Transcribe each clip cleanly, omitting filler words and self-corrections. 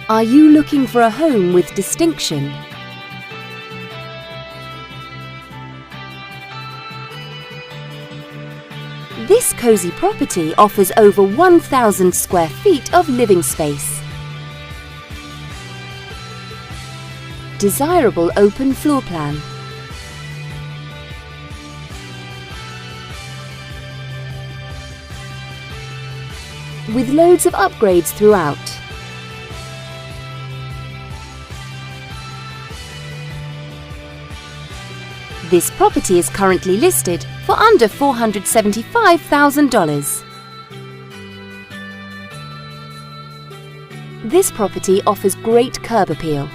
Are you looking for a home with distinction? This cozy property offers over 1,000 square feet of living space. Desirable open floor plan. With loads of upgrades throughout. This property is currently listed for under $475,000. This property offers great curb appeal.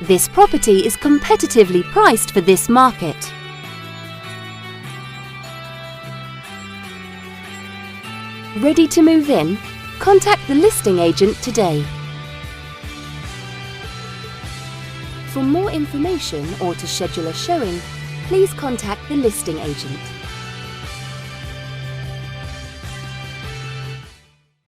This property is competitively priced for this market. Ready to move in? Contact the listing agent today. For more information or to schedule a showing, please contact the listing agent.